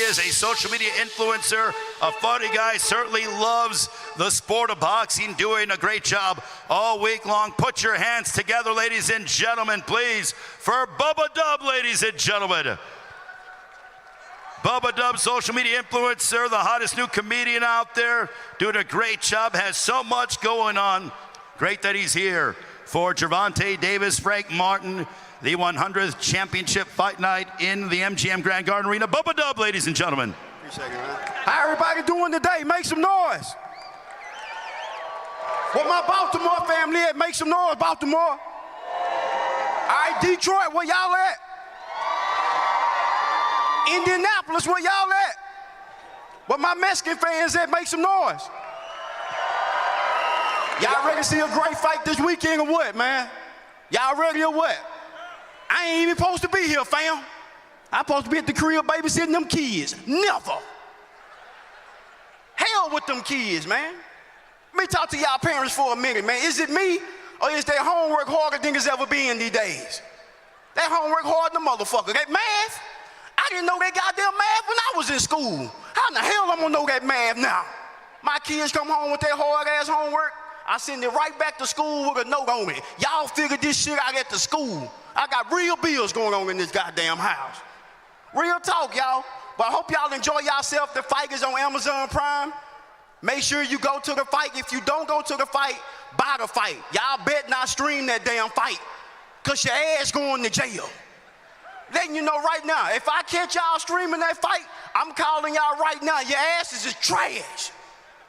is a social media influencer, a funny guy, certainly loves the sport of boxing, doing a great job all week long. Put your hands together, ladies and gentlemen, please, for Bubba Dub, ladies and gentlemen. Bubba Dub, social media influencer, the hottest new comedian out there, doing a great job, has so much going on. Great that he's here for Gervonta Davis, Frank Martin, the 100th championship fight night in the MGM Grand Garden Arena. Bubba Dub, ladies and gentlemen. Appreciate it, man. How everybody doing today? Make some noise. What my Baltimore family at? Make some noise, Baltimore. All right, Detroit, where y'all at? Indianapolis, where y'all at? What my Mexican fans at? Make some noise. Y'all ready to see a great fight this weekend or what, man? Y'all ready or what? I ain't even supposed to be here, fam. I'm supposed to be at the crib babysitting them kids. Never. Hell with them kids, man. Let me talk to y'all parents for a minute, man. Is it me or is their homework harder than it's ever been these days? That homework hard than the motherfucker. That math, I didn't know that goddamn math when I was in school. How in the hell I'm gonna know that math now? My kids come home with their hard ass homework, I send it right back to school with a note on it. Y'all figure this shit out at the school. I got real bills going on in this goddamn house. Real talk, y'all. But I hope y'all enjoy yourself. The fight is on Amazon Prime. Make sure you go to the fight. If you don't go to the fight, buy the fight. Y'all bet not stream that damn fight, cause your ass going to jail. Letting you know right now, if I catch y'all streaming that fight, I'm calling y'all right now. Your asses is trash.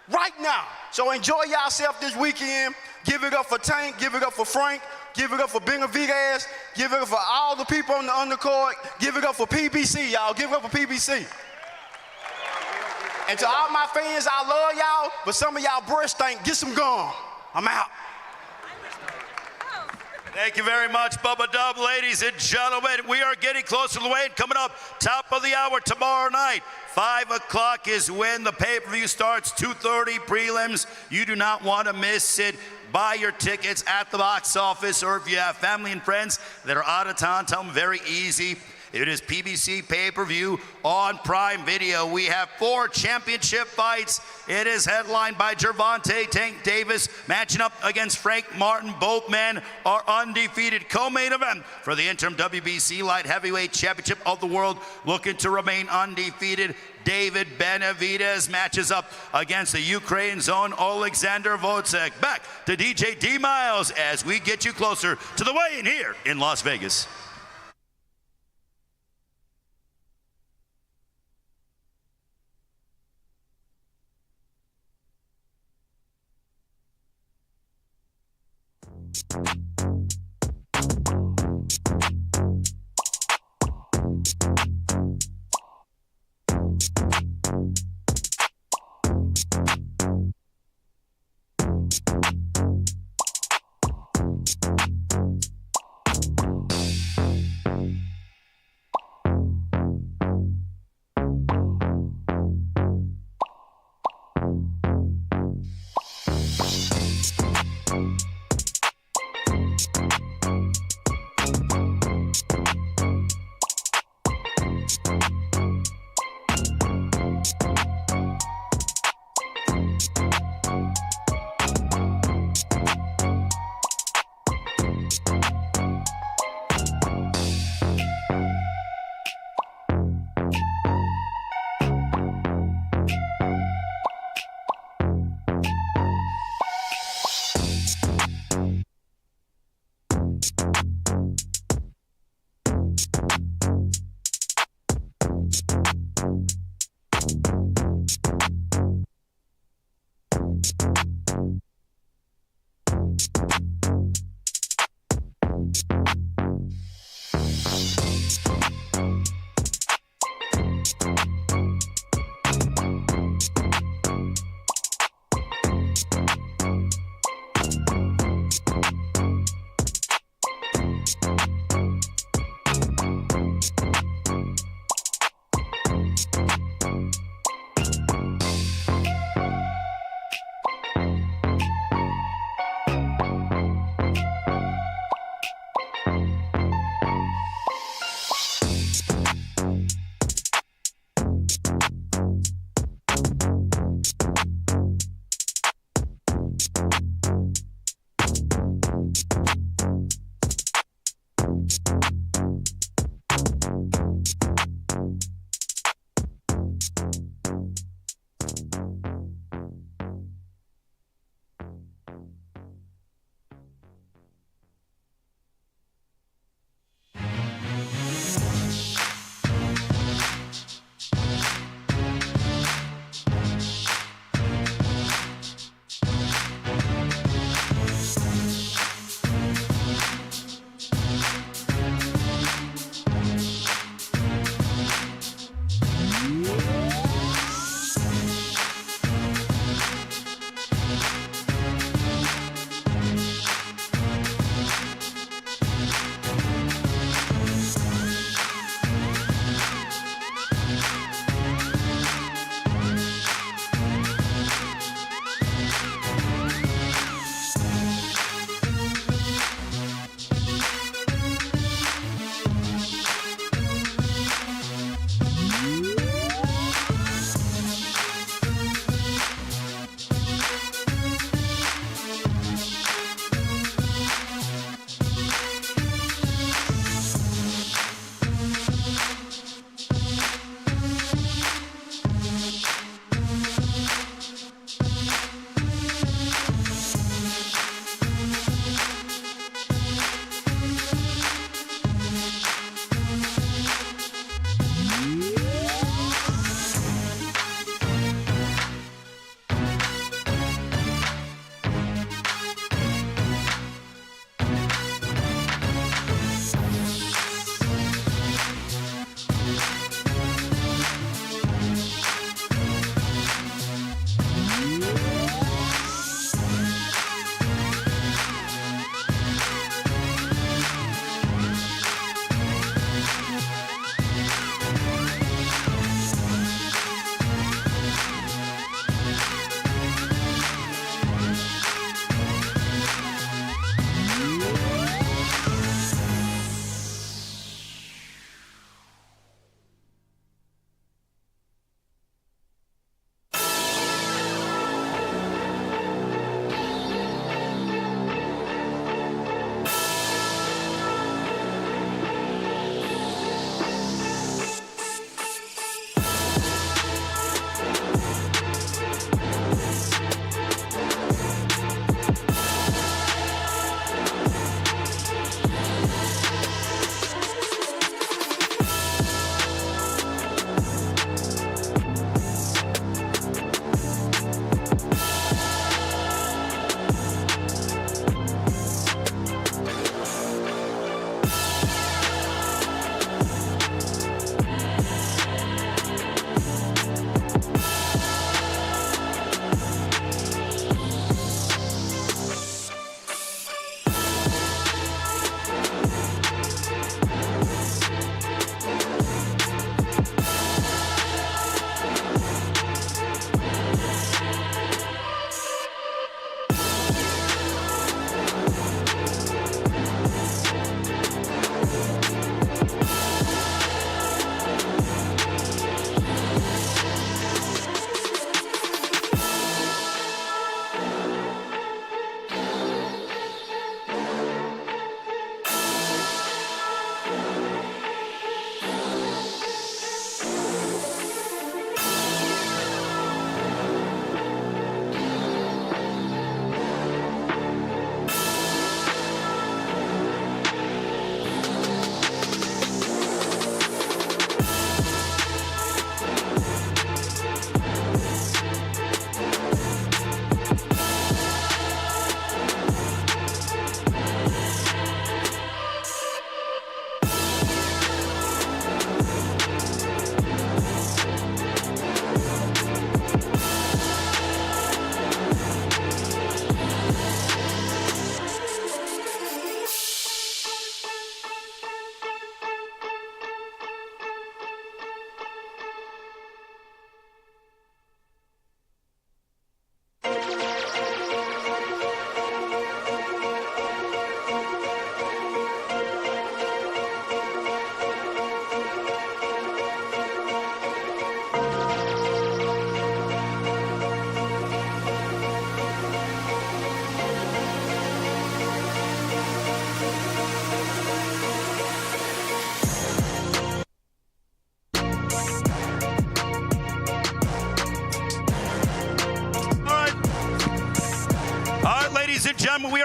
Right now. So enjoy yourself this weekend. Give it up for Tank, give it up for Frank, give it up for Benavidez, give it up for all the people on the undercard, give it up for PBC, y'all. Give it up for PBC. And to all my fans, I love y'all, but some of y'all breasts stink. Get some gum. I'm out. Thank you very much, Bubba Dub. Ladies and gentlemen, we are getting closer to the weigh-in. Coming up, top of the hour tomorrow night. 5 o'clock is when the pay-per-view starts, 2:30 prelims. You do not want to miss it. Buy your tickets at the box office, or if you have family and friends that are out of town, tell them very easy. It is PBC Pay-Per-View on Prime Video. We have 4 championship fights. It is headlined by Gervonta Tank Davis matching up against Frank Martin. Both men are undefeated. Co-main event for the interim WBC Light Heavyweight Championship of the World, looking to remain undefeated. David Benavidez matches up against the Ukraine's own Oleksandr Gvozdyk. Back to DJ D Miles as we get you closer to the weigh-in here in Las Vegas.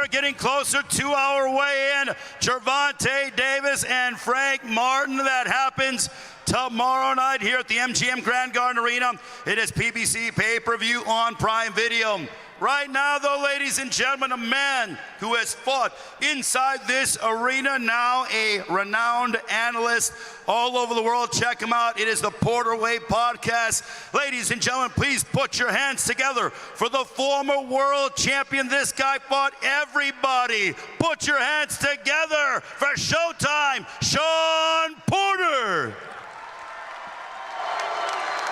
are getting closer to our weigh-in. Gervonta Davis and Frank Martin. That happens tomorrow night here at the MGM Grand Garden Arena. It is PBC Pay-Per-View on Prime Video. Right now, though, ladies and gentlemen, a man who has fought inside this arena, now a renowned analyst all over the world. Check him out. It is the Porter Way Podcast. Ladies and gentlemen, please put your hands together for the former world champion. This guy fought everybody. Put your hands together for Showtime, Shawn Porter.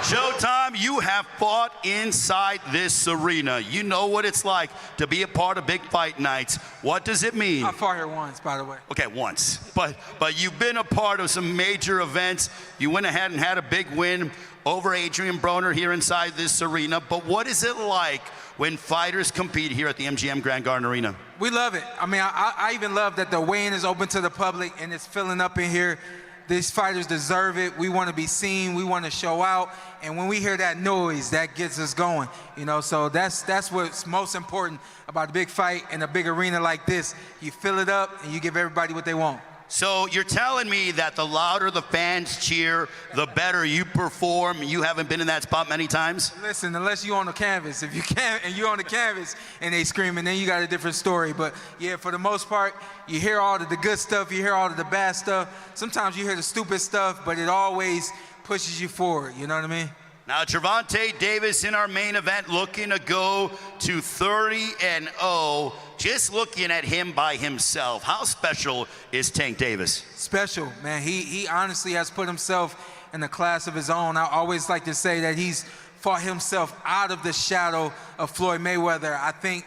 Showtime, you have fought inside this arena. You know what it's like to be a part of big fight nights. What does it mean? I fought here once, by the way. Okay, once. But you've been a part of some major events. You went ahead and had a big win over Adrian Broner here inside this arena. But what is it like when fighters compete here at the MGM Grand Garden Arena? We love it. I mean, I even love that the weigh-in is open to the public and it's filling up in here. These fighters deserve it. We want to be seen. We want to show out. And when we hear that noise, that gets us going. You know, so that's what's most important about a big fight in a big arena like this. You fill it up and you give everybody what they want. So you're telling me that the louder the fans cheer, the better you perform. You haven't been in that spot many times? Listen, unless you're on the canvas. If you can't and you're on the canvas and they screaming, then you got a different story. But yeah, for the most part, you hear all of the good stuff, you hear all of the bad stuff. Sometimes you hear the stupid stuff, but it always pushes you forward, you know what I mean? Now, Gervonta Davis in our main event looking to go to 30-0. Just looking at him by himself, how special is Tank Davis? Special, man. He honestly has put himself in a class of his own. I always like to say that he's fought himself out of the shadow of Floyd Mayweather. I think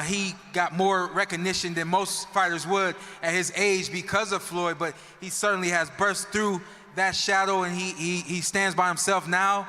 he got more recognition than most fighters would at his age because of Floyd, but he certainly has burst through that shadow, and he stands by himself now.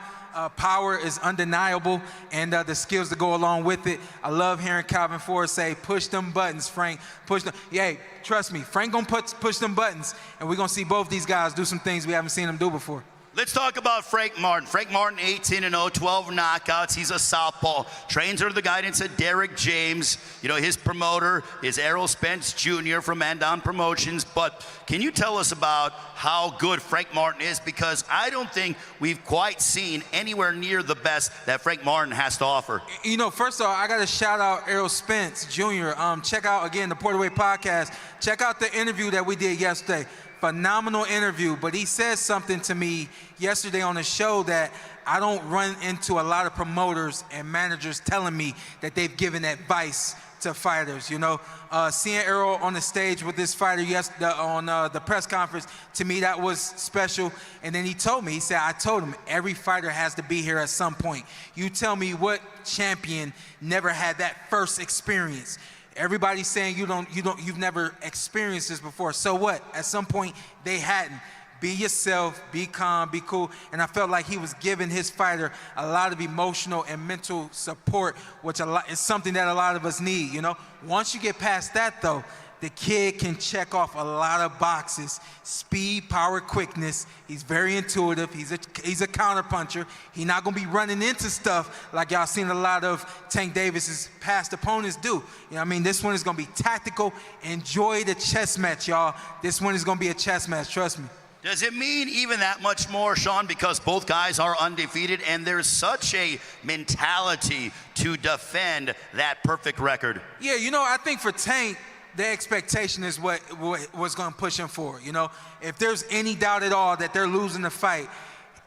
Power is undeniable, and the skills that go along with it. I love hearing Calvin Ford say, push them buttons, Frank, push them. Yeah, trust me, Frank gonna push them buttons, and we're gonna see both these guys do some things we haven't seen them do before. Let's talk about Frank Martin. Frank Martin, 18-0, 12 knockouts. He's a southpaw. Trains under the guidance of Derek James. You know, his promoter is Errol Spence Jr. from Andon Promotions. But can you tell us about how good Frank Martin is? Because I don't think we've quite seen anywhere near the best that Frank Martin has to offer. You know, first of all, I got to shout out Errol Spence Jr. Check out, again, the Porter Way Podcast. Check out the interview that we did yesterday. Phenomenal interview, but he said something to me yesterday on the show that I don't run into a lot of promoters and managers telling me that they've given advice to fighters. You know, seeing Errol on the stage with this fighter on the press conference, to me that was special. And then he told me, he said, I told him every fighter has to be here at some point. You tell me what champion never had that first experience. Everybody's saying you've never experienced this before. So what? At some point, they hadn't. Be yourself, be calm, be cool. And I felt like he was giving his fighter a lot of emotional and mental support, which is something that a lot of us need, you know? Once you get past that, though, the kid can check off a lot of boxes. Speed, power, quickness. He's very intuitive. He's a counterpuncher. He's not going to be running into stuff like y'all seen a lot of Tank Davis's past opponents do. You know what I mean? This one is going to be tactical. Enjoy the chess match, y'all. This one is going to be a chess match, trust me. Does it mean even that much more, Shawn, because both guys are undefeated and there's such a mentality to defend that perfect record? Yeah, you know, I think for Tank, the expectation is what's going to push him forward, you know? If there's any doubt at all that they're losing the fight,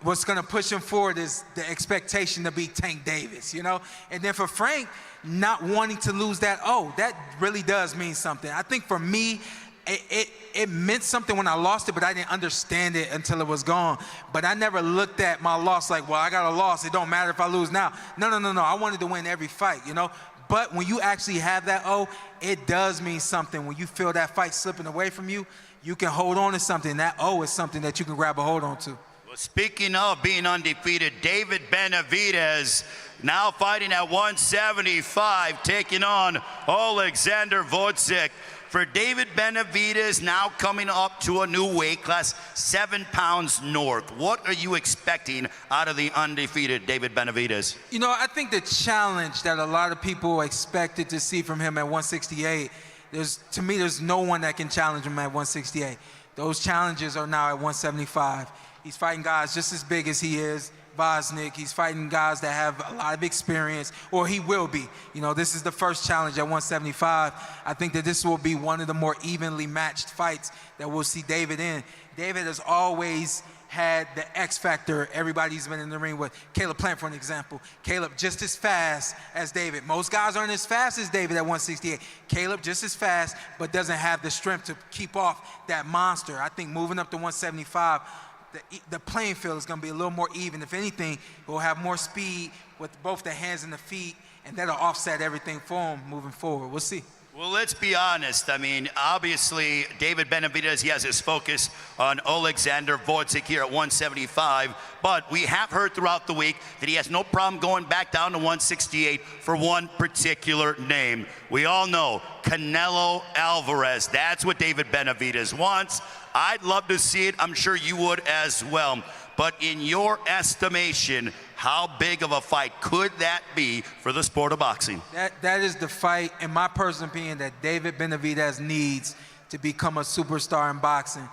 what's going to push him forward is the expectation to beat Tank Davis, you know? And then for Frank, not wanting to lose that really does mean something. I think for me, it meant something when I lost it, but I didn't understand it until it was gone. But I never looked at my loss like, well, I got a loss. It don't matter if I lose now. No. I wanted to win every fight, you know? But when you actually have that it does mean something. When you feel that fight slipping away from you, you can hold on to something. That is something that you can grab a hold on to. Well, speaking of being undefeated, David Benavidez now fighting at 175, taking on Oleksandr Gvozdyk. For David Benavidez, now coming up to a new weight class, 7 pounds north. What are you expecting out of the undefeated David Benavidez? You know, I think the challenge that a lot of people expected to see from him at 168 To me, there's no one that can challenge him at 168. Those challenges are now at 175. He's fighting guys just as big as he is. Gvozdyk, he's fighting guys that have a lot of experience, or he will be. You know, this is the first challenge at 175. I think that this will be one of the more evenly matched fights that we'll see David in. David has always had the X factor everybody's been in the ring with. Caleb Plant, for an example. Caleb just as fast as David. Most guys aren't as fast as David at 168. Caleb just as fast, but doesn't have the strength to keep off that monster. I think moving up to 175, the playing field is going to be a little more even. If anything, we'll have more speed with both the hands and the feet, and that'll offset everything for him moving forward. We'll see. Well, let's be honest. I mean, obviously, David Benavidez, he has his focus on Oleksandr Gvozdyk here at 175, but we have heard throughout the week that he has no problem going back down to 168 for one particular name. We all know Canelo Alvarez. That's what David Benavidez wants. I'd love to see it. I'm sure you would as well. But in your estimation, how big of a fight could that be for the sport of boxing? That is the fight, in my personal opinion, that David Benavidez needs to become a superstar in boxing.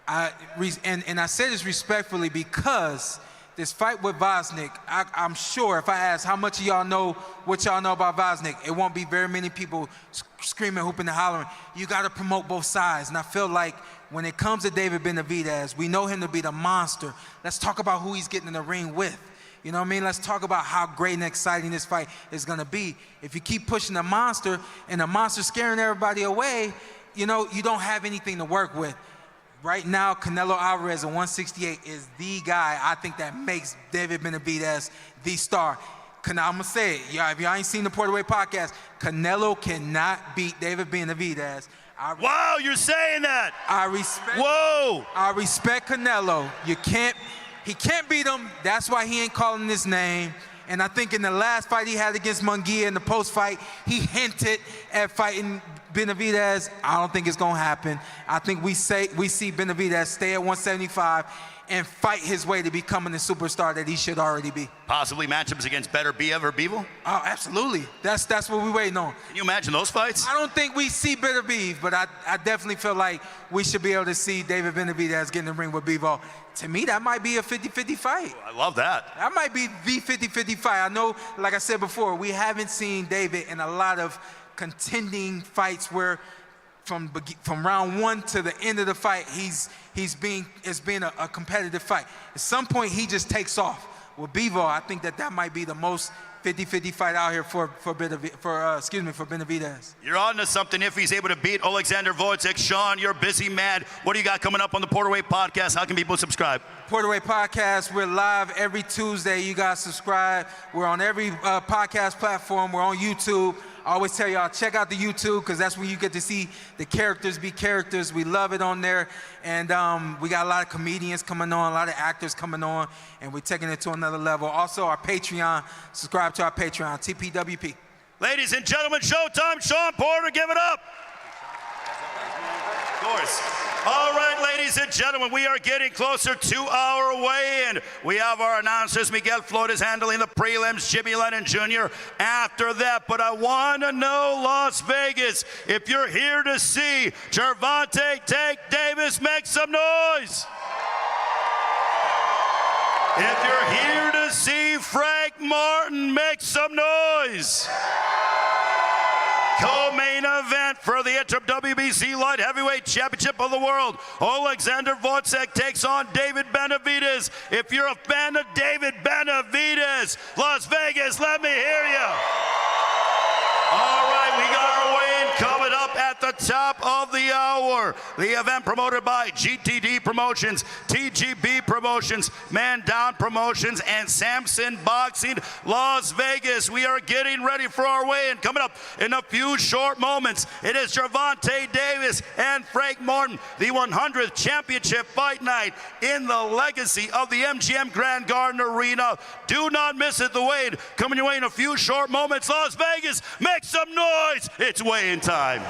And I say this respectfully because this fight with Gvozdyk, I'm sure if I ask how much of y'all know what y'all know about Gvozdyk, it won't be very many people screaming, hooping, and hollering. You got to promote both sides. And I feel like when it comes to David Benavidez, we know him to be the monster. Let's talk about who he's getting in the ring with. You know what I mean? Let's talk about how great and exciting this fight is going to be. If you keep pushing the monster and the monster scaring everybody away, you know, you don't have anything to work with. Right now, Canelo Alvarez at 168 is the guy I think that makes David Benavidez the star. I'm going to say it. If y'all ain't seen the Porterweight podcast, Canelo cannot beat David Benavidez. Wow, you're saying that. I respect Canelo. He can't beat him. That's why he ain't calling his name. And I think in the last fight he had against Munguia in the post-fight, he hinted at fighting Benavidez. I don't think it's going to happen. I think we see Benavidez stay at 175 and fight his way to becoming the superstar that he should already be. Possibly matchups against Better Biev or Bivol? Oh, absolutely. That's what we're waiting on. Can you imagine those fights? I don't think we see Better Biev, but I definitely feel like we should be able to see David Benavidez get in the ring with Bivol. To me, that might be a 50-50 fight. I love that. That might be the 50-50 fight. I know, like I said before, we haven't seen David in a lot of contending fights where from round one to the end of the fight, it's been a competitive fight. At some point, he just takes off. With Bivol, I think that might be the most 50-50 fight out here for Benavidez. You're on to something if he's able to beat Oleksandr Gvozdyk. Sean, you're a busy man. What do you got coming up on the Porterweight podcast? How can people subscribe? Porterweight podcast, we're live every Tuesday. You guys subscribe. We're on every podcast platform. We're on YouTube. I always tell y'all, check out the YouTube because that's where you get to see the characters be characters. We love it on there. And we got a lot of comedians coming on, a lot of actors coming on, and we're taking it to another level. Also, our Patreon, subscribe to our Patreon, TPWP. Ladies and gentlemen, showtime. Shawn Porter, give it up. Of course. All right, ladies and gentlemen, we are getting closer to our weigh-in. We have our announcers, Miguel Flores handling the prelims, Jimmy Lennon Jr. after that. But I want to know, Las Vegas, if you're here to see Gervonta Tank Davis, make some noise. If you're here to see Frank Martin, make some noise. Co-main event for the Interim WBC Light Heavyweight Championship of the World. Oleksandr Gvozdyk takes on David Benavidez. If you're a fan of David Benavidez, Las Vegas, let me hear you. All right, we got our weigh-in coming up at the top of the hour. The event promoted by GTD Promotions, TGB Promotions, Man Down Promotions, and Samson Boxing, Las Vegas. We are getting ready for our weigh-in coming up in a few short moments. It is Gervonta Davis and Frank Martin, the 100th championship fight night in the legacy of the MGM Grand Garden Arena. Do not miss it. The weigh-in coming your way in a few short moments. Las Vegas, make some noise. It's weigh-in time.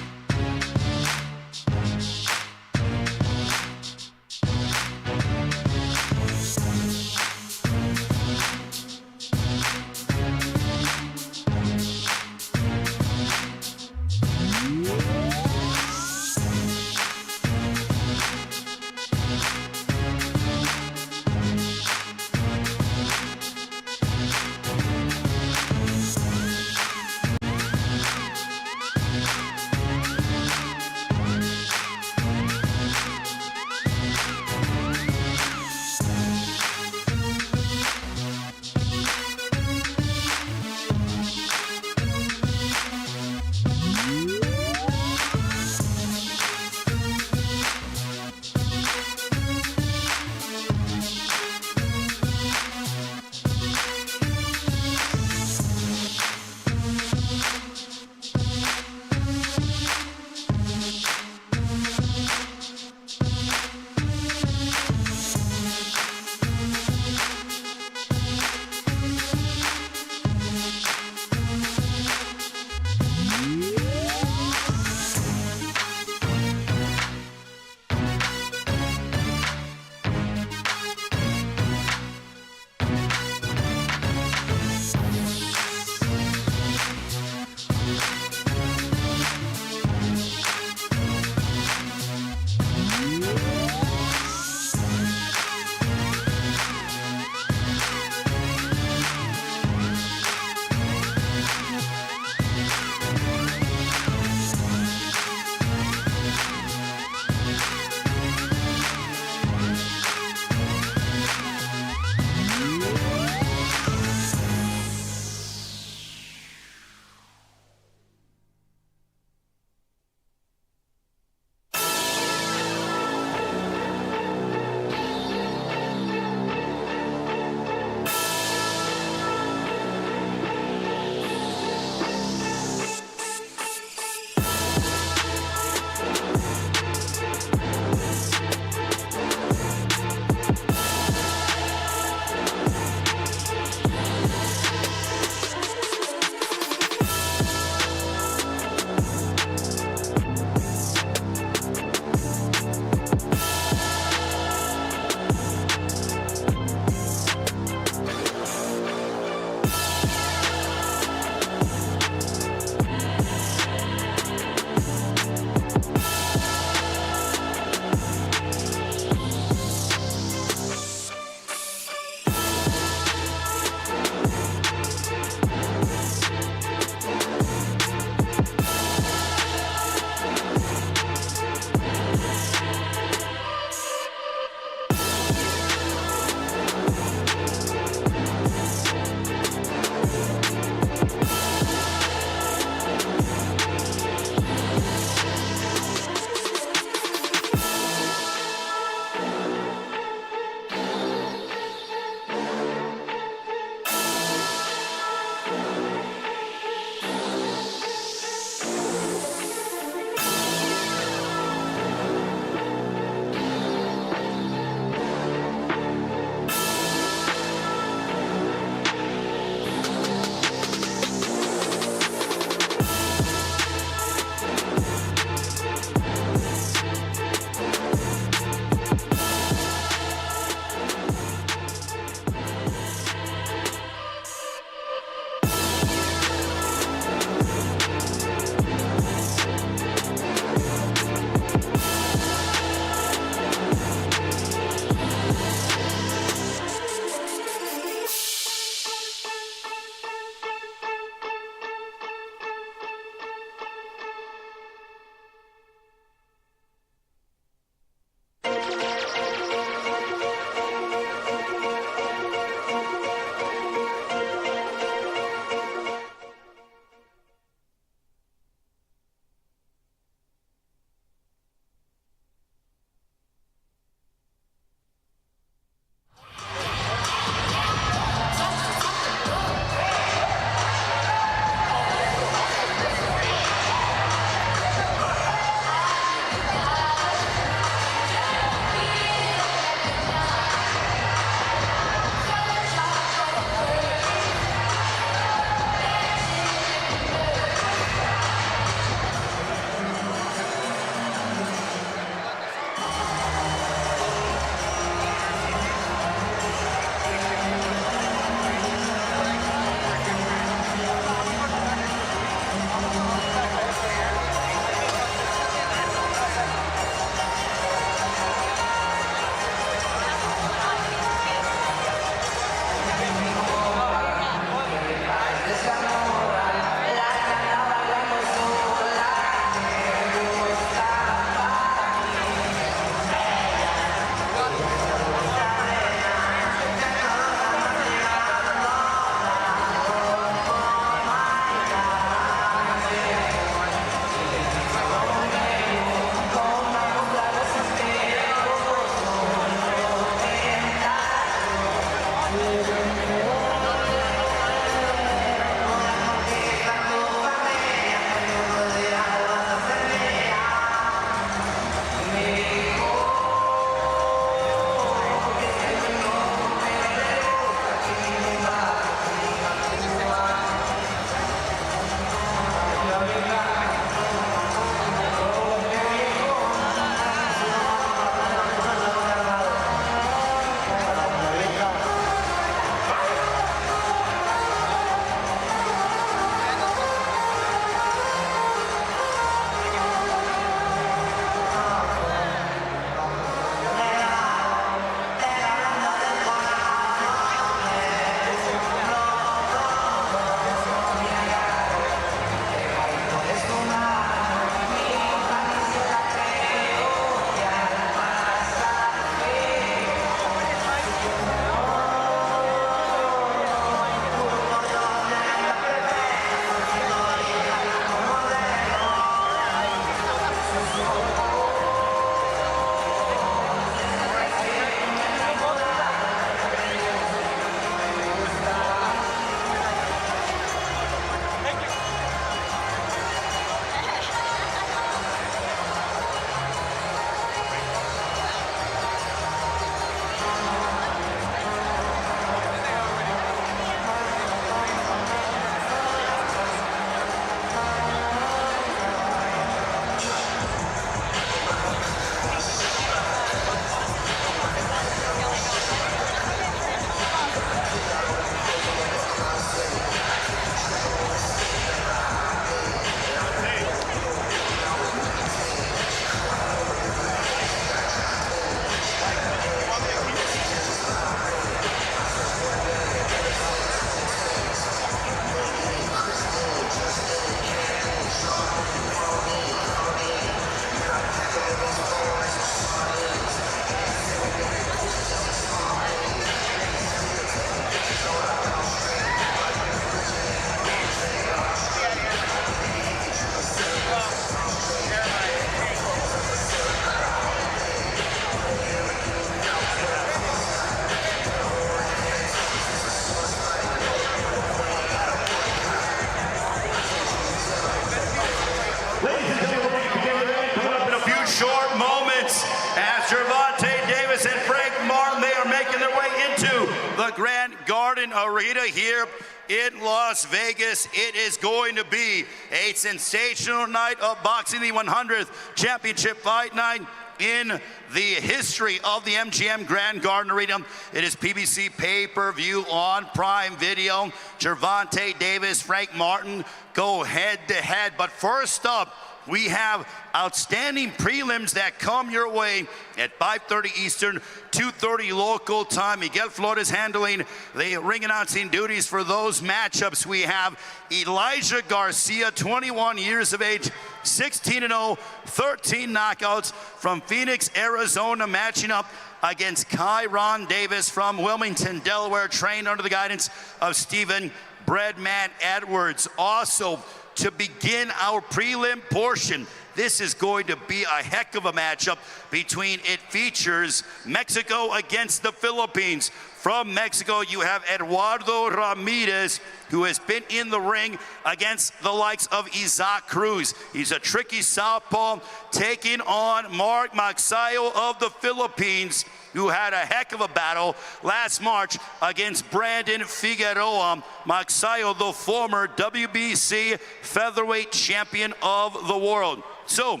Garden Arena here in Las Vegas. It is going to be a sensational night of boxing, the 100th championship fight night in the history of the MGM Grand Garden Arena. It is PBC Pay-Per-View on Prime Video. Gervonta Davis, Frank Martin go head-to-head. But first up, we have outstanding prelims that come your way at 5:30 Eastern, 2:30 local time. Miguel Flores handling the ring announcing duties for those matchups. We have Elijah Garcia, 21 years of age, 16-0, 13 knockouts, from Phoenix, Arizona, matching up against Kyron Davis from Wilmington, Delaware, trained under the guidance of Stephen Breadman Edwards. Also, to begin our prelim portion, this is going to be a heck of a matchup between, it features Mexico against the Philippines. From Mexico, you have Eduardo Ramirez, who has been in the ring against the likes of Isaac Cruz. He's a tricky southpaw, taking on Mark Magsayo of the Philippines, who had a heck of a battle last March against Brandon Figueroa. Magsayo, the former WBC featherweight champion of the world. So,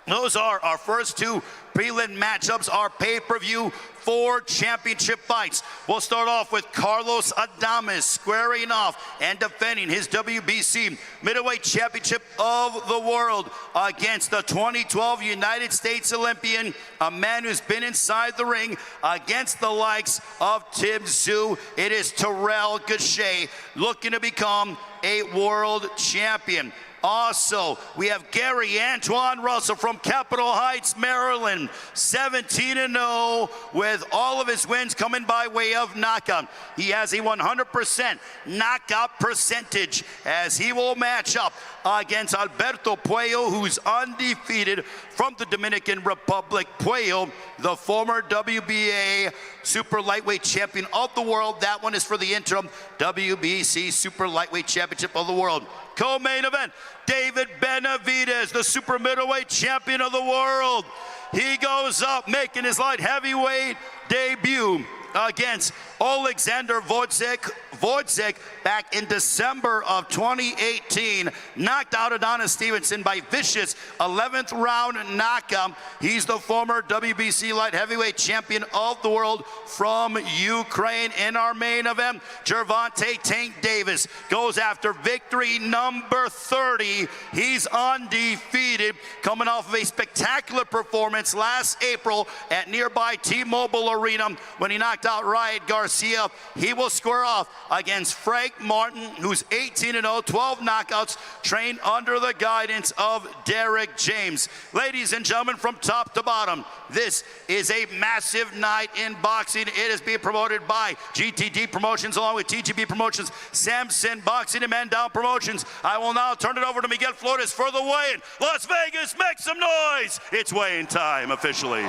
those are our first two prelim matchups, our pay-per-view 4 championship fights. We'll start off with Carlos Adames squaring off and defending his WBC Middleweight Championship of the World against the 2012 United States Olympian, a man who's been inside the ring against the likes of Tim Tszyu. It is Terrell Gausha, looking to become a world champion. Also, we have Gary Antoine Russell from Capitol Heights, Maryland, 17-0, with all of his wins coming by way of knockout. He has a 100% knockout percentage as he will match up against Alberto Puello, who's undefeated from the Dominican Republic. Puello, the former WBA Super Lightweight Champion of the world. That one is for the interim WBC Super Lightweight Championship of the world. Co-main event, David Benavidez, the Super Middleweight Champion of the world. He goes up making his light heavyweight debut against Oleksandr Gvozdyk back in December of 2018. Knocked out Adonis Stevenson by vicious 11th round knockout. He's the former WBC light heavyweight champion of the world from Ukraine. In our main event, Gervonta Tank Davis goes after victory number 30. He's undefeated, coming off of a spectacular performance last April at nearby T-Mobile Arena when he knocked out Riot Garcia. He will square off against Frank Martin, who's 18-0, 12 knockouts, trained under the guidance of Derek James. Ladies and gentlemen, from top to bottom, this is a massive night in boxing. It is being promoted by GTD Promotions along with TGB Promotions, Samson Boxing, and Man Down Promotions. I will now turn it over to Miguel Flores for the weigh-in. Las Vegas, make some noise! It's weigh-in time officially.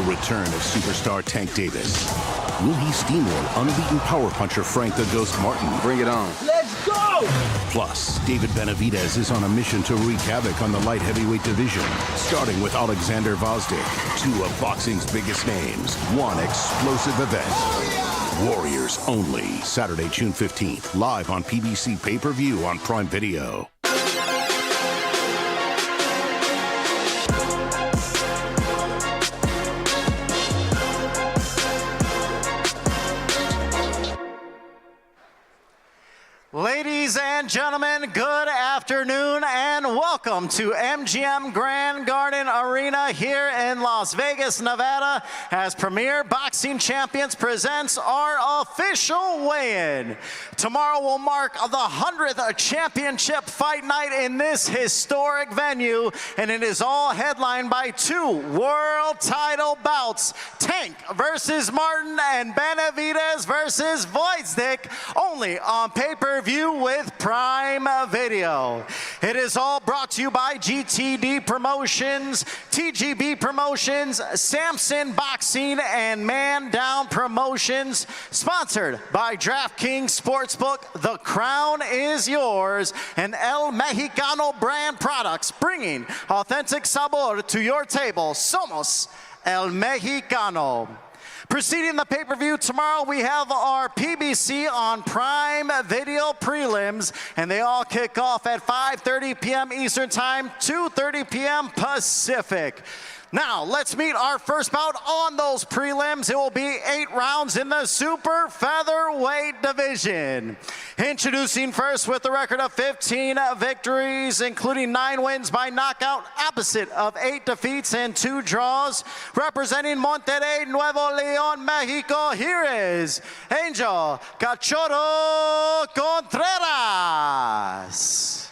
Return of superstar Tank Davis. Will he steamroll unbeaten power puncher Frank the Ghost Martin? Bring it on. Let's go! Plus, David Benavidez is on a mission to wreak havoc on the light heavyweight division, starting with Oleksandr Gvozdyk, 2 of boxing's biggest names, 1 explosive event. Warriors only, Saturday, June 15th, live on PBC Pay-Per-View on Prime Video. Ladies and gentlemen, good afternoon and welcome to MGM Grand Garden Arena here in Las Vegas, Nevada, as Premier Boxing Champions presents our official weigh-in. Tomorrow will mark the 100th championship fight night in this historic venue, and it is all headlined by 2 world title bouts, Tank versus Martin and Benavidez versus Gvozdyk, only on pay-per-view with Prime Video. It is all brought brought to you by GTD Promotions, TGB Promotions, Samson Boxing, and Man Down Promotions. Sponsored by DraftKings Sportsbook. The crown is yours. And El Mexicano brand products, bringing authentic sabor to your table. Somos El Mexicano. Preceding the pay-per-view tomorrow, we have our PBC on Prime Video prelims, and they all kick off at 5:30 p.m. Eastern Time, 2:30 p.m. Pacific. Now, let's meet our first bout on those prelims. It will be 8 rounds in the super featherweight division. Introducing first with a record of 15 victories, including 9 wins by knockout, opposite of 8 defeats and 2 draws. Representing Monterrey, Nuevo León, Mexico, here is Angel Cachorro Contreras.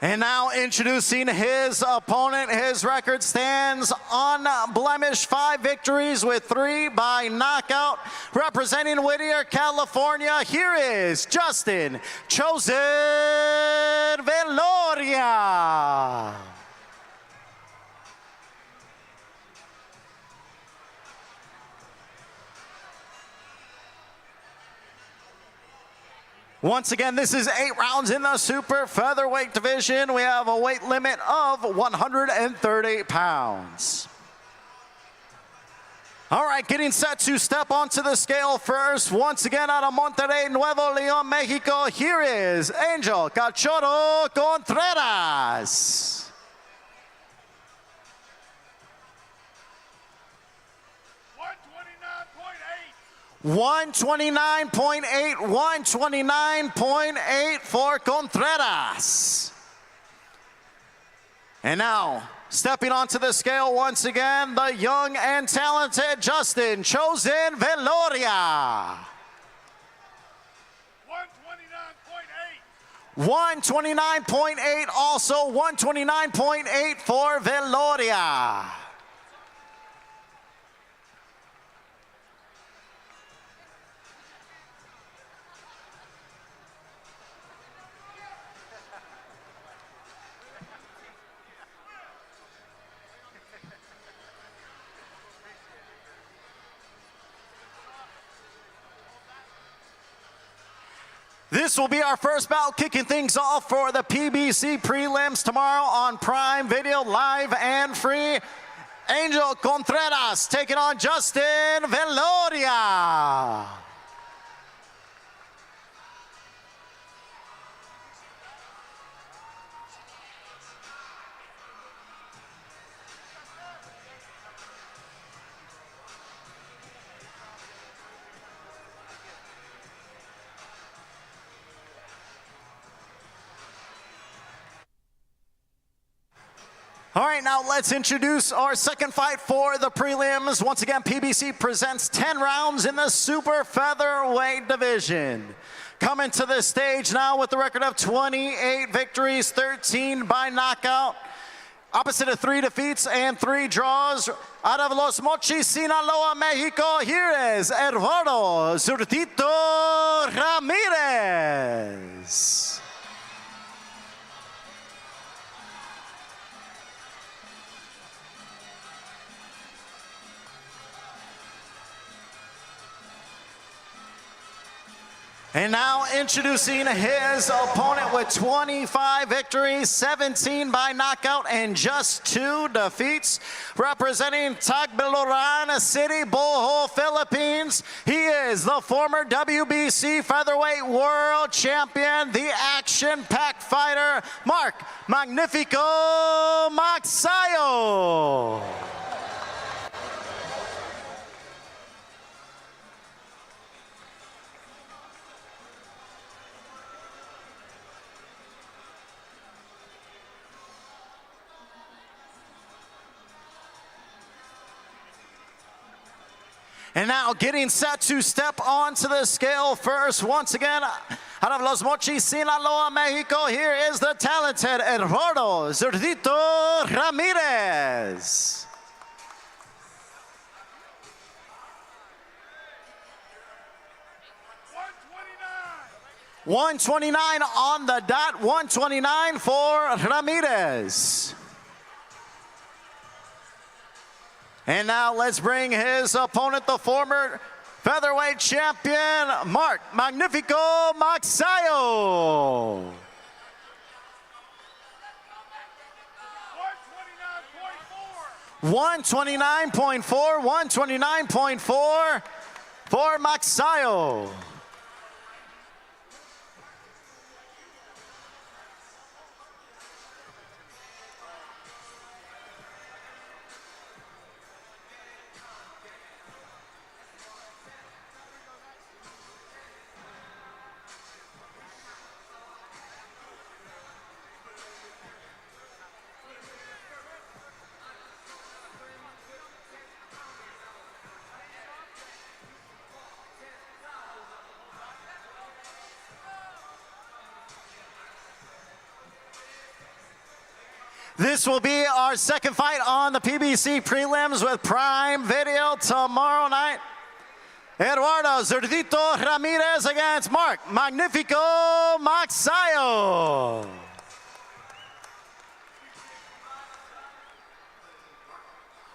And now introducing his opponent. His record stands unblemished, 5 victories with 3 by knockout. Representing Whittier, California, here is Justin Chosen Veloria. Once again, this is 8 rounds in the super featherweight division. We have a weight limit of 130 pounds. All right, getting set to step onto the scale first. Once again, out of Monterrey, Nuevo León, Mexico, here is Angel Cachorro Contreras. 129.8, 129.8 for Contreras. And now, stepping onto the scale once again, the young and talented Justin Chosen Veloria. 129.8, also 129.8 for Veloria. This will be our first bout, kicking things off for the PBC prelims tomorrow on Prime Video, live and free. Angel Contreras taking on Justin Veloria. All right, now let's introduce our second fight for the prelims. Once again, PBC presents 10 rounds in the super featherweight division. Coming to the stage now with a record of 28 victories, 13 by knockout, opposite of 3 defeats and 3 draws. Out of Los Mochis, Sinaloa, Mexico, here is Gervonta Zurtito Ramirez. And now introducing his opponent with 25 victories, 17 by knockout, and just 2 defeats. Representing Tagbiloran City, Bohol, Philippines, he is the former WBC Featherweight World Champion, the action-packed fighter, Mark Magnifico Magsayo. And now getting set to step onto the scale first. Once again, out of Los Mochis, Sinaloa, Mexico, here is the talented Gervonta Zurtito Ramirez. 129 on the dot, 129 for Ramirez. And now let's bring his opponent, the former featherweight champion, Mark Magnifico Magsayo. 129.4, 129.4 for Magsayo. This will be our second fight on the PBC prelims with Prime Video tomorrow night. Eduardo Zurdito Ramirez against Mark Magnifico Magsayo.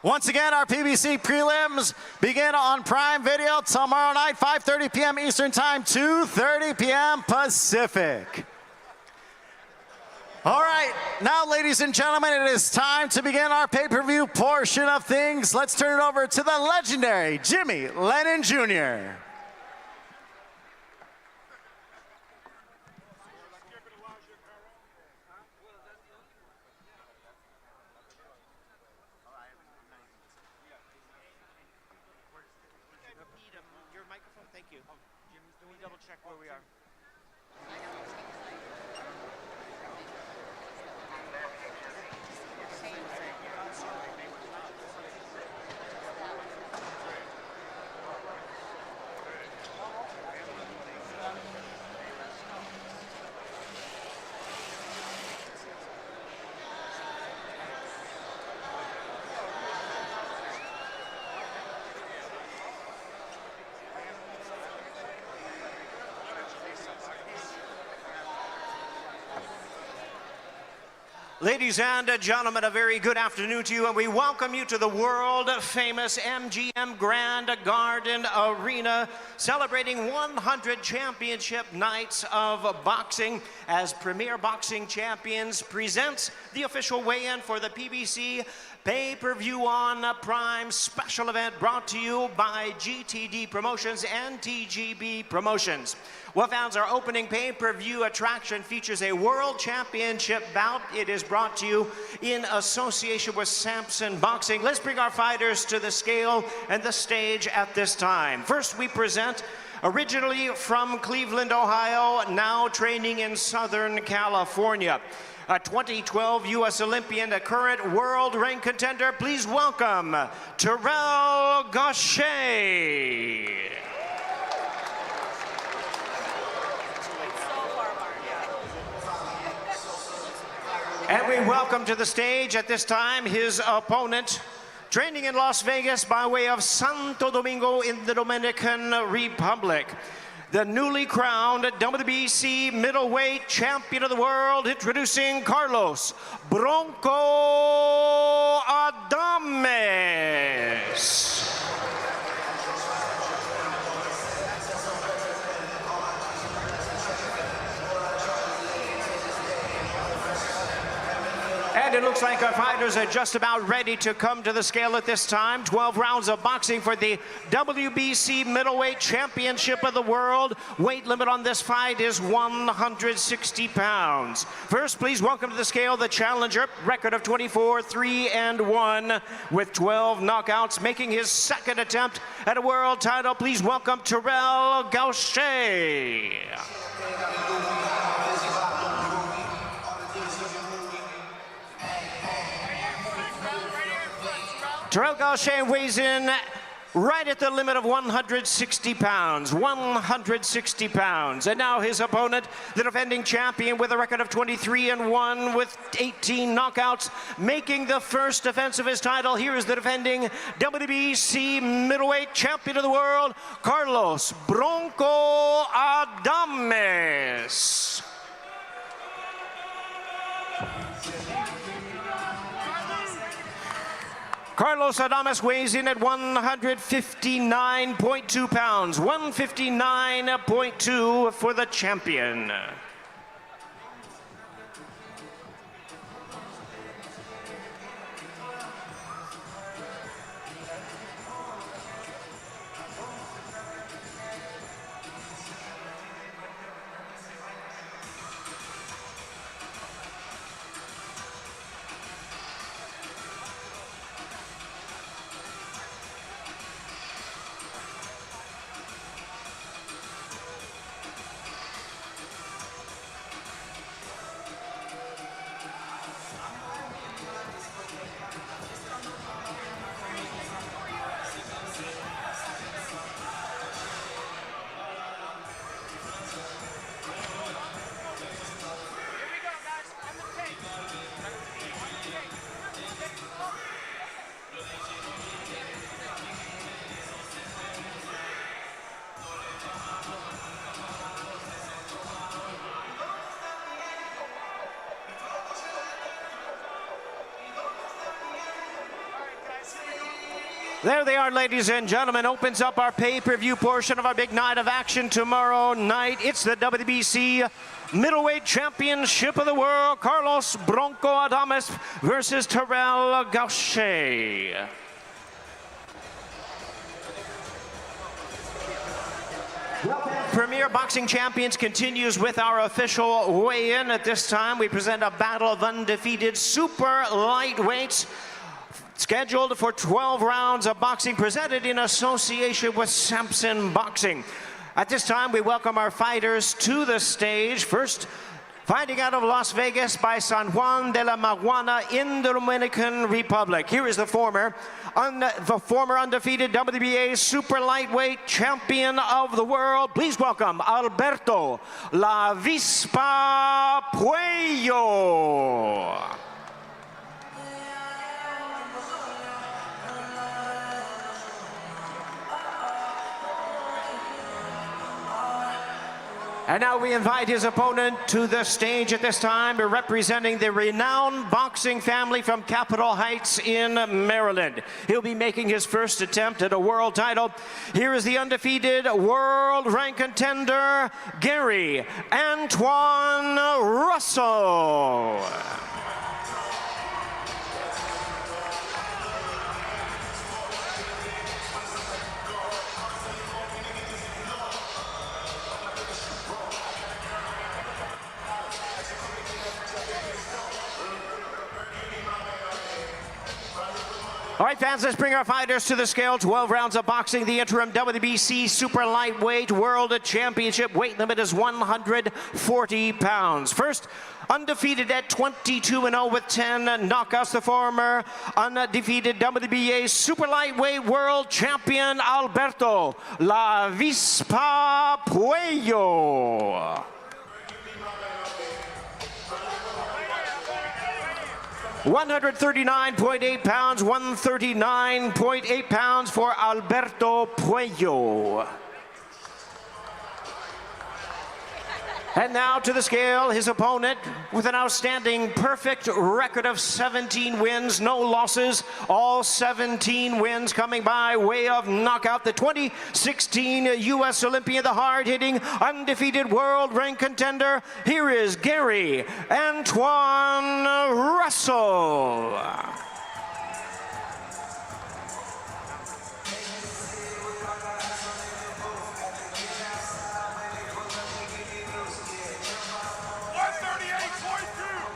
Once again, our PBC prelims begin on Prime Video tomorrow night, 5:30 p.m. Eastern Time, 2:30 p.m. Pacific. All right, now, ladies and gentlemen, it is time to begin our pay-per-view portion of things. Let's turn it over to the legendary Jimmy Lennon Jr. Your microphone, thank you. Can we double check where we are? Ladies and gentlemen, a very good afternoon to you, and we welcome you to the world-famous MGM Grand Garden Arena, celebrating 100 championship nights of boxing as Premier Boxing Champions presents the official weigh-in for the PBC Pay-Per-View on Prime special event brought to you by GTD Promotions and TGB Promotions. What founds our opening pay-per-view attraction features a world championship bout. It is brought to you in association with Samson Boxing. Let's bring our fighters to the scale and the stage at this time. First, we present, originally from Cleveland, Ohio, now training in Southern California, a 2012 U.S. Olympian, a current world rank contender. Please welcome Terrell Gausha. And we welcome to the stage at this time his opponent, training in Las Vegas by way of Santo Domingo in the Dominican Republic, the newly crowned WBC Middleweight Champion of the World, introducing Carlos Bronco Adames. And it looks like our fighters are just about ready to come to the scale at this time. 12 rounds of boxing for the WBC Middleweight Championship of the World. Weight limit on this fight is 160 pounds. First, please welcome to the scale the challenger, record of 24-3-1 with 12 knockouts, making his second attempt at a world title. Please welcome Terrell Gausha. Terrell Gausha weighs in right at the limit of 160 pounds, 160 pounds. And now his opponent, the defending champion with a record of 23-1 with 18 knockouts, making the first defense of his title. Here is the defending WBC Middleweight Champion of the World, Carlos Bronco Adames. Vegas. Carlos Adames weighs in at 159.2 pounds, 159.2 for the champion. There they are, ladies and gentlemen. Opens up our pay-per-view portion of our big night of action tomorrow night. It's the WBC Middleweight Championship of the World. Carlos Bronco Adames versus Terrell Gausha. Premier Boxing Champions continues with our official weigh-in. At this time, we present a battle of undefeated super lightweights, scheduled for 12 rounds of boxing, presented in association with Samson Boxing. At this time, we welcome our fighters to the stage. First, fighting out of Las Vegas by San Juan de la Maguana in the Dominican Republic. Here is the former undefeated WBA super lightweight champion of the world. Please welcome Alberto La Vispa Puello. And now we invite his opponent to the stage at this time, representing the renowned boxing family from Capitol Heights in Maryland. He'll be making his first attempt at a world title. Here is the undefeated world rank contender, Gary Antoine Russell. All right, fans, let's bring our fighters to the scale. 12 rounds of boxing. The interim WBC Super Lightweight World Championship. Weight limit is 140 pounds. First, undefeated at 22-0 with 10 knockouts. The former undefeated WBA Super Lightweight World Champion, Alberto La Vispa Puello. 139.8 pounds, 139.8 pounds for Alberto Puello. And now to the scale, his opponent with an outstanding perfect record of 17 wins, no losses, all 17 wins coming by way of knockout. The 2016 U.S. Olympian, the hard-hitting, undefeated world rank contender. Here is Gary Antoine Russell.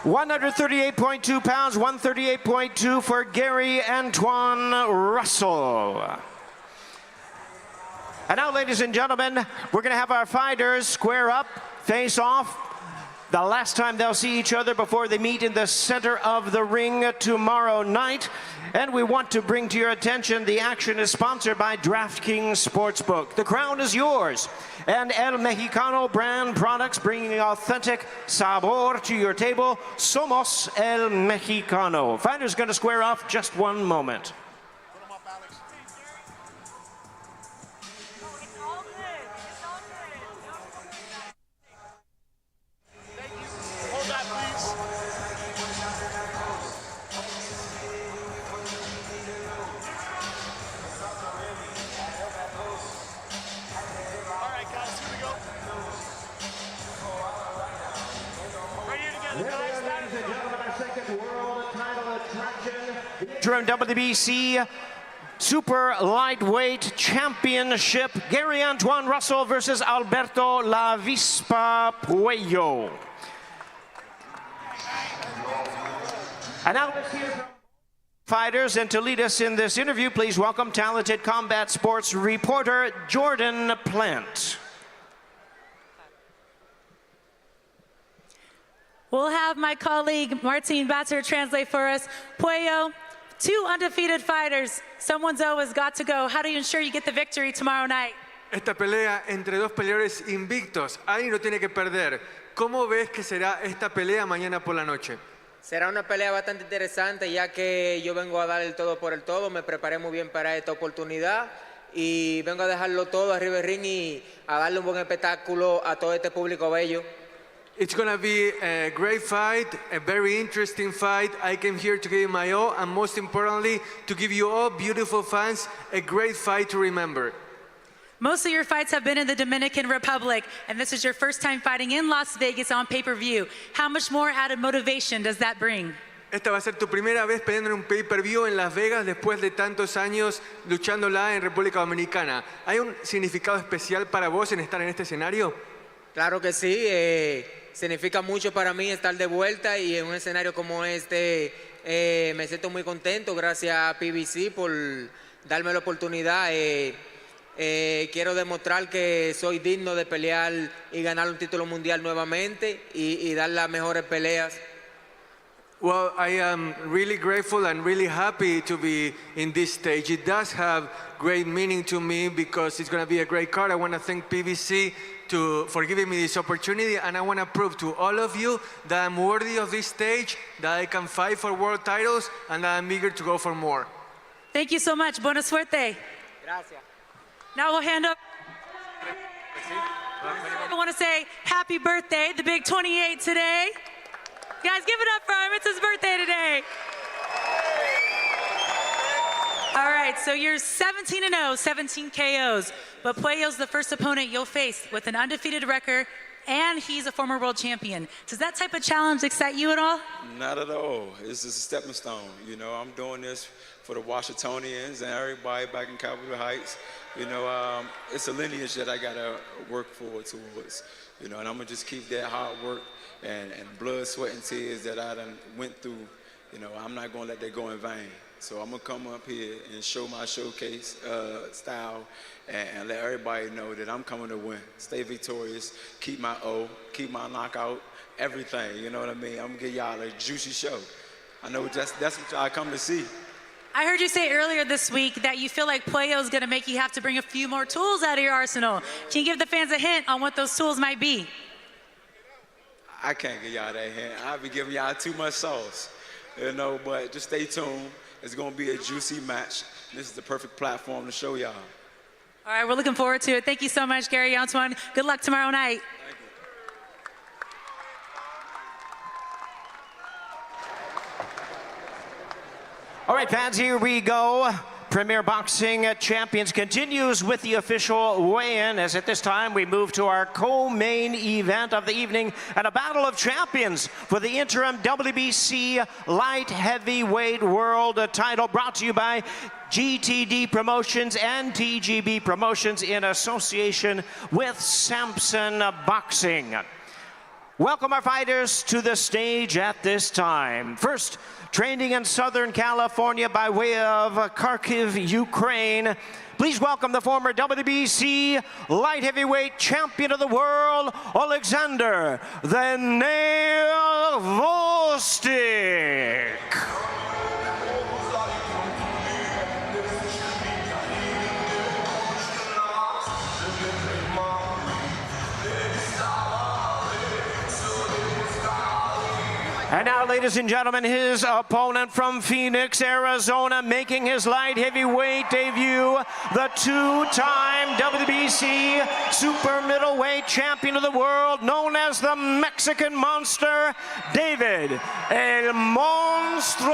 $138.2 pounds, 138.2 for Gary Antoine Russell. And now, ladies and gentlemen, we're going to have our fighters square up, face off. The last time they'll see each other before they meet in the center of the ring tomorrow night. And we want to bring to your attention, the action is sponsored by DraftKings Sportsbook. The crown is yours. And El Mexicano brand products, bringing authentic sabor to your table. Somos El Mexicano. Fighters going to square off just one moment. Interim WBC Super Lightweight Championship, Gary Antoine Russell versus Alberto La Vispa Puello. And now let's hear from fighters, and to lead us in this interview, please welcome talented combat sports reporter Jordan Plant. We'll have my colleague Martin Batzer translate for us. Puello, 2 undefeated fighters. Someone's always got to go. How do you ensure you get the victory tomorrow night? Esta pelea entre 2 peleadores invictos. Alguien lo tiene que perder. ¿Cómo ves que será esta pelea mañana por la noche? Será una pelea bastante interesante, ya que yo vengo a dar el todo por el todo. Me preparé muy bien para esta oportunidad y vengo a dejarlo todo arriba del ring y a darle un buen espectáculo a todo este público bello. It's going to be a great fight, a very interesting fight. I came here to give you my all, and most importantly, to give you all beautiful fans a great fight to remember. Most of your fights have been in the Dominican Republic, and this is your first time fighting in Las Vegas on pay-per-view. How much more added motivation does that bring? Esta va a ser tu primera vez peleando en un pay-per-view en Las Vegas después de tantos años luchándola en República Dominicana. ¿Hay un significado especial para vos en estar en este escenario? Claro que sí, significa mucho para mí estar de vuelta y en un escenario como este me siento muy contento. Gracias a PBC por darme la oportunidad. Quiero demostrar que soy digno de pelear y ganar un título mundial nuevamente y dar las mejores peleas. Well, I am really grateful and really happy to be in this stage. It does have great meaning to me because it's going to be a great card. I want to thank PBC for giving me this opportunity, and I want to prove to all of you that I'm worthy of this stage, that I can fight for world titles, and that I'm eager to go for more. Thank you so much. Buena suerte. Gracias. Now we'll hand up. I want to say happy birthday, the big 28 today. Guys, give it up for him. It's his birthday today. All right, so you're 17-0, 17 KOs, but Puello's the first opponent you'll face with an undefeated record, and he's a former world champion. Does that type of challenge excite you at all? Not at all. This is a stepping stone. You know, I'm doing this for the Washingtonians and everybody back in Capitol Heights. You know, it's a lineage that I gotta work forward towards. You know, and I'm gonna just keep that hard work and blood, sweat, and tears that I done went through. You know, I'm not gonna let that go in vain. So I'm gonna come up here and show my showcase style and let everybody know that I'm coming to win. Stay victorious, keep my O, keep my knockout, everything, you know what I mean? I'm gonna give y'all a juicy show. I know that's what y'all come to see. I heard you say earlier this week that you feel like Puello's gonna make you have to bring a few more tools out of your arsenal. Can you give the fans a hint on what those tools might be? I can't give y'all that hint. I'll be giving y'all too much sauce, you know, but just stay tuned. It's gonna be a juicy match. This is the perfect platform to show y'all. All right, we're looking forward to it. Thank you so much, Gary Antoine. Good luck tomorrow night. Thank you. All right, fans, here we go. Premier Boxing Champions continues with the official weigh-in, as at this time we move to our co-main event of the evening and a battle of champions for the interim WBC Light Heavyweight World title, brought to you by GTD Promotions and TGB Promotions in association with Samson Boxing. Welcome our fighters to the stage at this time. First, training in Southern California by way of Kharkiv, Ukraine. Please welcome the former WBC Light Heavyweight Champion of the World, Oleksandr "The Nail" Gvozdyk. And now, ladies and gentlemen, his opponent from Phoenix, Arizona, making his light heavyweight debut, the two-time WBC super middleweight champion of the world, known as the Mexican Monster, David El Monstro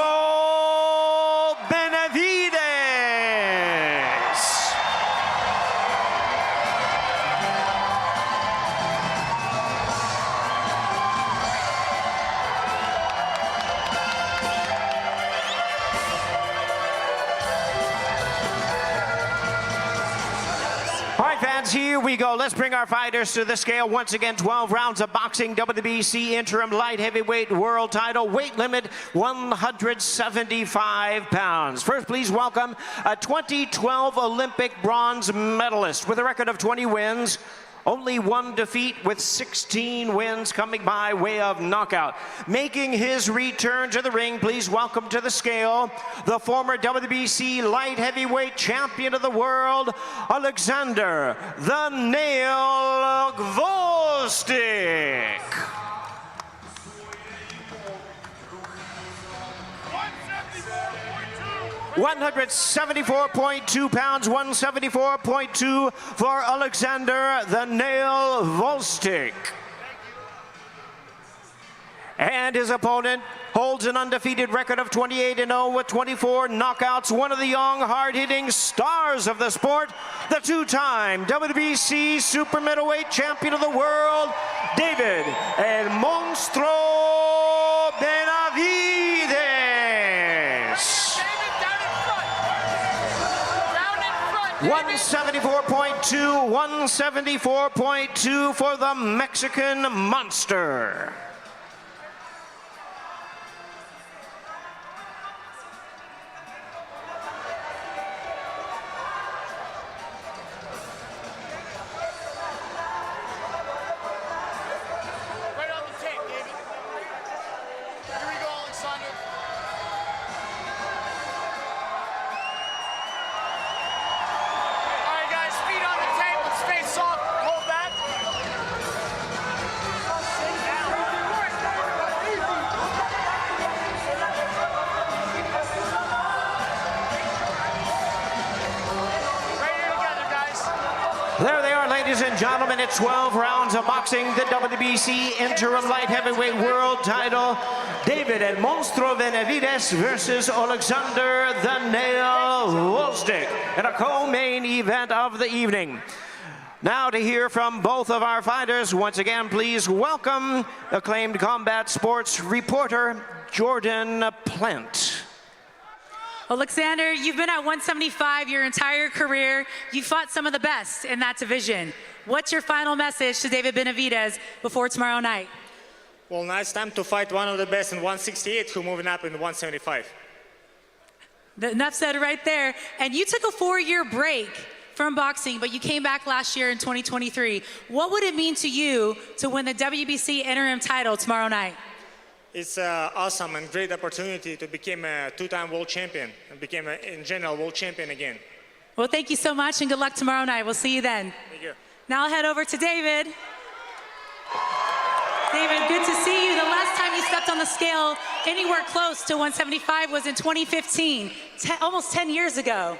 Benavidez. fans, here we go. Let's bring our fighters to the scale. Once again, 12 rounds of boxing, WBC Interim Light Heavyweight World Title, weight limit 175 pounds. First, please welcome a 2012 Olympic bronze medalist with a record of 20 wins, only one defeat with 16 wins coming by way of knockout. Making his return to the ring, please welcome to the scale the former WBC Light Heavyweight Champion of the World, Oleksandr "The Nail" Gvozdyk. 174.2 pounds, 174.2 for Oleksandr "The Nail" Gvozdyk. And his opponent holds an undefeated record of 28-0 with 24 knockouts. One of the young, hard-hitting stars of the sport, the two-time WBC Super Middleweight Champion of the World, David El Monstro Benavidez. 174.2, 174.2 for the Mexican monster. Right on the tape, David. Here we go, Oleksandr. All right, guys, feet on the tape. Let's stay soft. Hold back. Right here together, guys. There they are, ladies and gentlemen. It's 12 rounds of boxing, the WBC Interim Light Heavyweight World Title. David El Monstro Benavidez versus Oleksandr "The Nail" Gvozdyk in a co-main event of the evening. Now to hear from both of our fighters, once again, please welcome acclaimed combat sports reporter Jordan Plant. Oleksandr, you've been at 175 your entire career. You fought some of the best in that division. What's your final message to David Benavidez before tomorrow night? Well, now it's time to fight one of the best in 168 who moving up in 175. Enough said right there. And you took a 4-year break from boxing, but you came back last year in 2023. What would it mean to you to win the WBC Interim title tomorrow night? It's an awesome and great opportunity to become a two-time world champion and become, in general, world champion again. Well, thank you so much and good luck tomorrow night. We'll see you then. Thank you. Now I'll head over to David. David, good to see you. The last time you stepped on the scale anywhere close to 175 was in 2015, almost 10 years ago.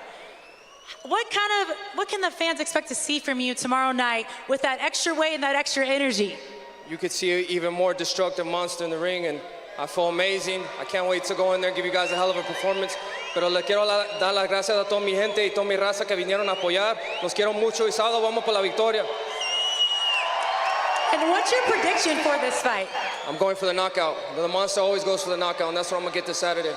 What can the fans expect to see from you tomorrow night with that extra weight and that extra energy? You could see an even more destructive monster in the ring, and I feel amazing. I can't wait to go in there and give you guys a hell of a performance. Pero le quiero dar las gracias a toda mi gente y toda mi raza que vinieron a apoyar. Los quiero mucho y sábado vamos por la victoria. And what's your prediction for this fight? I'm going for the knockout. The monster always goes for the knockout, and that's what I'm going to get this Saturday.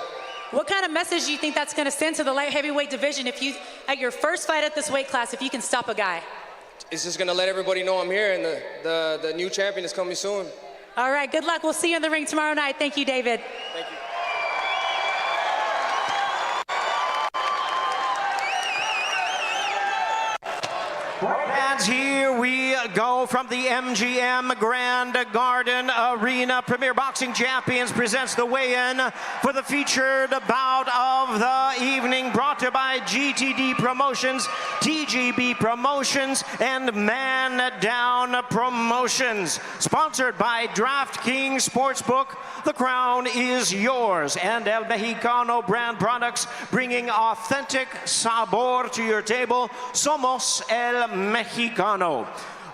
What kind of message do you think that's going to send to the light heavyweight division if you, at your first fight at this weight class, if you can stop a guy? It's just going to let everybody know I'm here, and the new champion is coming soon. All right, good luck. We'll see you in the ring tomorrow night. Thank you, David. Thank you. And here we go from the MGM Grand Garden Arena. Premier Boxing Champions presents the weigh-in for the featured bout of the evening, brought to you by GTD Promotions, TGB Promotions, and Man Down Promotions. Sponsored by DraftKings Sportsbook, the crown is yours. And El Mexicano brand products, bringing authentic sabor to your table. Somos El Mexicano.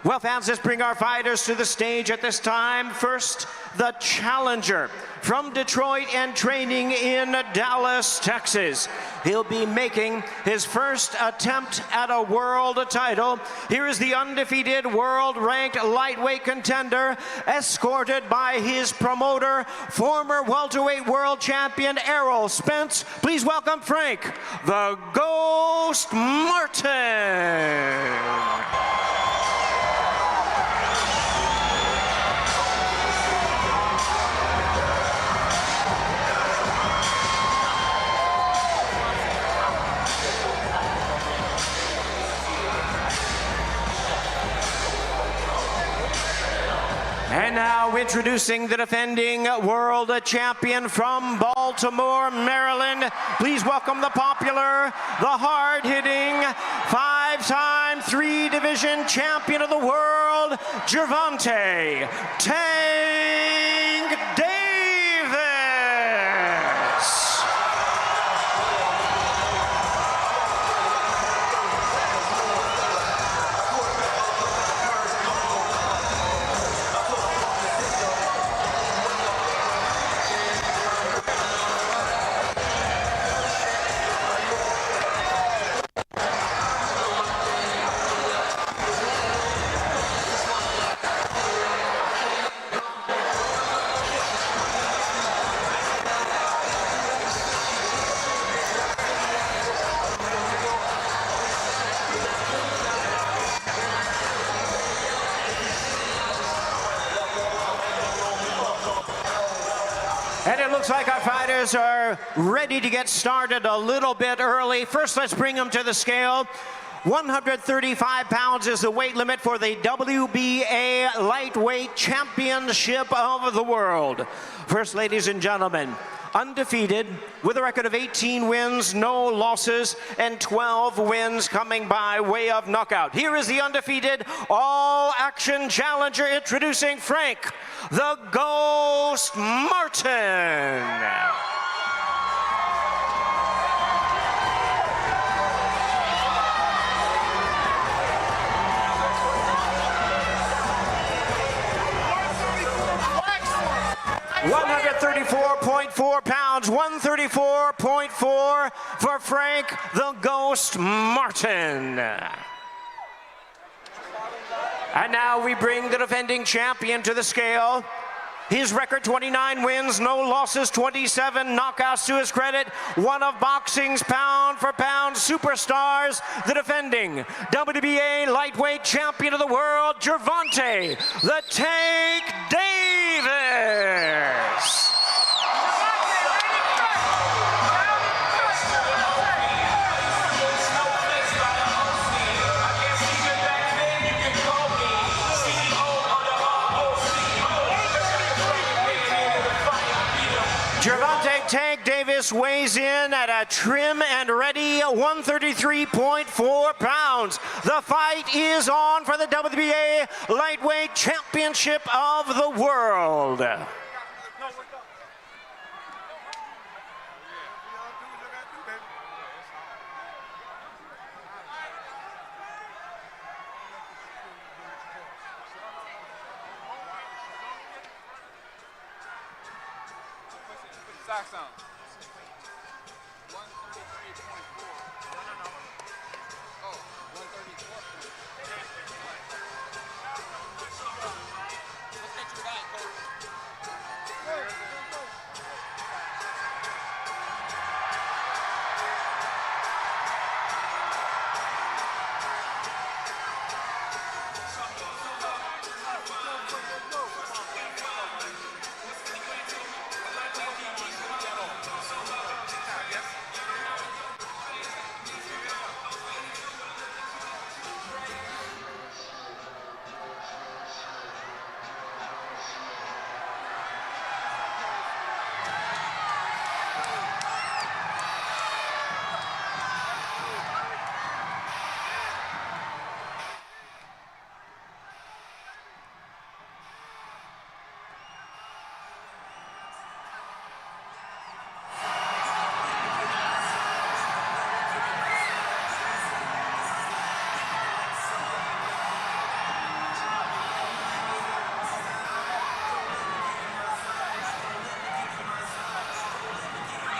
Well, fans, let's bring our fighters to the stage at this time. First, the challenger from Detroit and training in Dallas, Texas. He'll be making his first attempt at a world title. Here is the undefeated world-ranked lightweight contender, escorted by his promoter, former welterweight world champion Errol Spence. Please welcome Frank, the Ghost Martin. And now introducing the defending world champion from Baltimore, Maryland. Please welcome the popular, the hard-hitting, five-time three-division champion of the world, Gervonta Tank Davis. And it looks like our fighters are ready to get started a little bit early. First, let's bring them to the scale. 135 pounds is the weight limit for the WBA Lightweight Championship of the world. First, ladies and gentlemen, undefeated with a record of 18 wins, no losses, and 12 wins coming by way of knockout. Here is the undefeated all-action challenger introducing Frank the Ghost Martin. 134.4 pounds, 134.4 for Frank the Ghost Martin. And now we bring the defending champion to the scale. His record, 29 wins, no losses, 27 knockouts to his credit. One of boxing's pound-for-pound superstars, the defending WBA Lightweight Champion of the World, Gervonta the Tank Davis. Gervonta Tank Davis weighs in at a trim and ready 133.4 pounds. The fight is on for the WBA Lightweight Championship of the World. Socks on. 133.4. Oh, 134. Let's get you back, coach.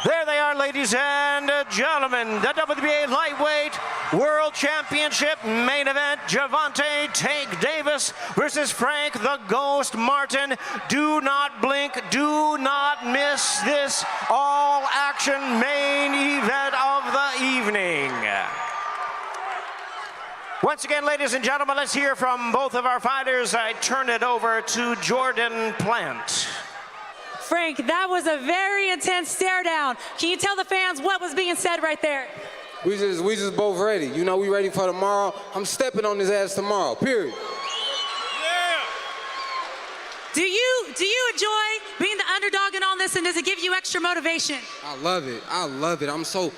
There they are, ladies and gentlemen. The WBA Lightweight World Championship main event. Gervonta Tank Davis versus Frank the Ghost Martin. Do not blink, do not miss this all-action main event of the evening. Once again, ladies and gentlemen, let's hear from both of our fighters. I turn it over to Jordan Plant. Frank, that was a very intense stare down. Can you tell the fans what was being said right there? We just both ready. You know, we ready for tomorrow. I'm stepping on his ass tomorrow, period. you enjoy being the underdog in all this, and does it give you extra motivation? I love it. I love it. I'm so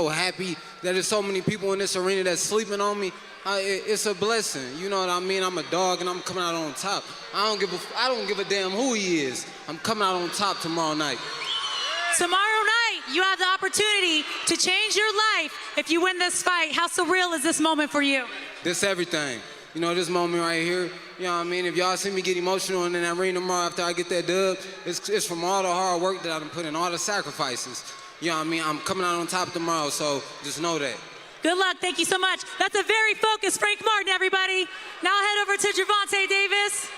happy that there's so many people in this arena that's sleeping on me. It's a blessing. You know what I mean? I'm a dog and I'm coming out on top. I don't give a damn who he is. I'm coming out on top tomorrow night. Tomorrow night, you have the opportunity to change your life if you win this fight. How surreal is this moment for you? This everything. You know, this moment right here, you know what I mean? If y'all see me get emotional in that ring tomorrow after I get that dub, it's from all the hard work that I've put in, all the sacrifices. You know what I mean? I'm coming out on top tomorrow, so just know that. Good luck. Thank you so much. That's a very focused Frank Martin, everybody. Now I'll head over to Gervonta Davis.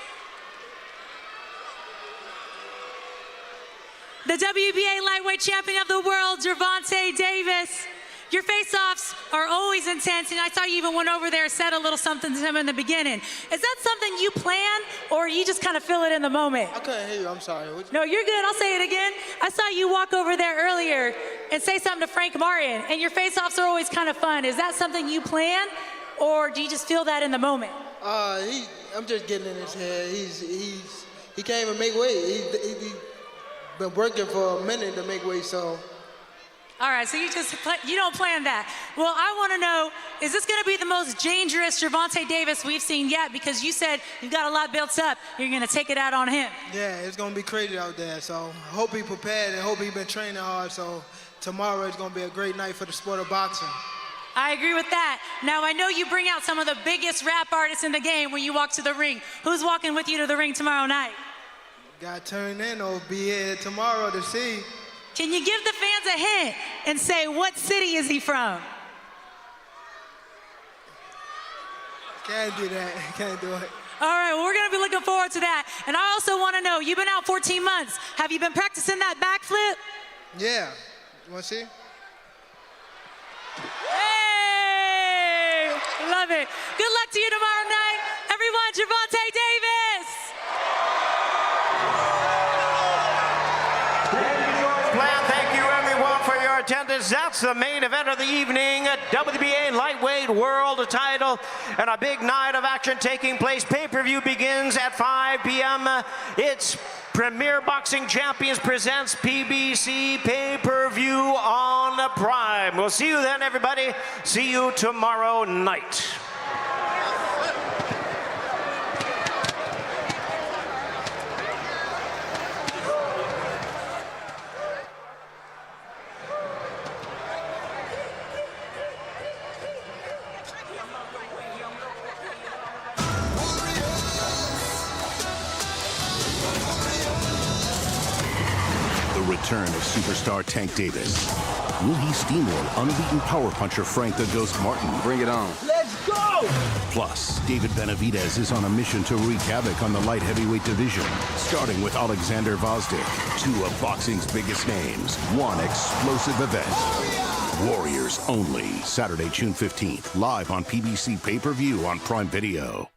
The WBA Lightweight Champion of the World, Gervonta Davis. Your face-offs are always intense, and I saw you even went over there and said a little something to him in the beginning. Is that something you plan, or you just kind of feel it in the moment? I couldn't hear you, I'm sorry. No, you're good, I'll say it again. I saw you walk over there earlier and say something to Frank Martin, and your face-offs are always kind of fun. Is that something you plan, or do you just feel that in the moment? I'm just getting in his head. He can't even make weight. He been working for a minute to make weight, so. All right, so you don't plan that. Well, I want to know, is this going to be the most dangerous Gervonta Davis we've seen yet? Because you said you've got a lot built up. You're going to take it out on him. Yeah, it's going to be crazy out there. So I hope he prepared and hope he been training hard. So tomorrow is going to be a great night for the sport of boxing. I agree with that. Now, I know you bring out some of the biggest rap artists in the game when you walk to the ring. Who's walking with you to the ring tomorrow night? Got to turn in or be here tomorrow to see. Can you give the fans a hint and say what city is he from? Can't do that. Can't do it. All right, well, we're going to be looking forward to that. And I also want to know, you've been out 14 months. Have you been practicing that backflip? Yeah. You want to see? Hey! Love it. Good luck to you tomorrow night. Everyone, Gervonta Davis! Thank you everyone for your attendance. That's the main event of the evening. WBA Lightweight World Title and a big night of action taking place. Pay-per-view begins at 5 p.m. It's Premier Boxing Champions presents PBC Pay-Per-View on Prime. We'll see you then, everybody. See you tomorrow night. Return of superstar Tank Davis. Will he steamroll unbeaten power puncher Frank the Ghost Martin? Bring it on. Let's go! Plus, David Benavidez is on a mission to wreak havoc on the light heavyweight division, starting with Oleksandr Gvozdyk, two of boxing's biggest names, one explosive event. Warriors only, Saturday, June 15th, live on PBC Pay-Per-View on Prime Video.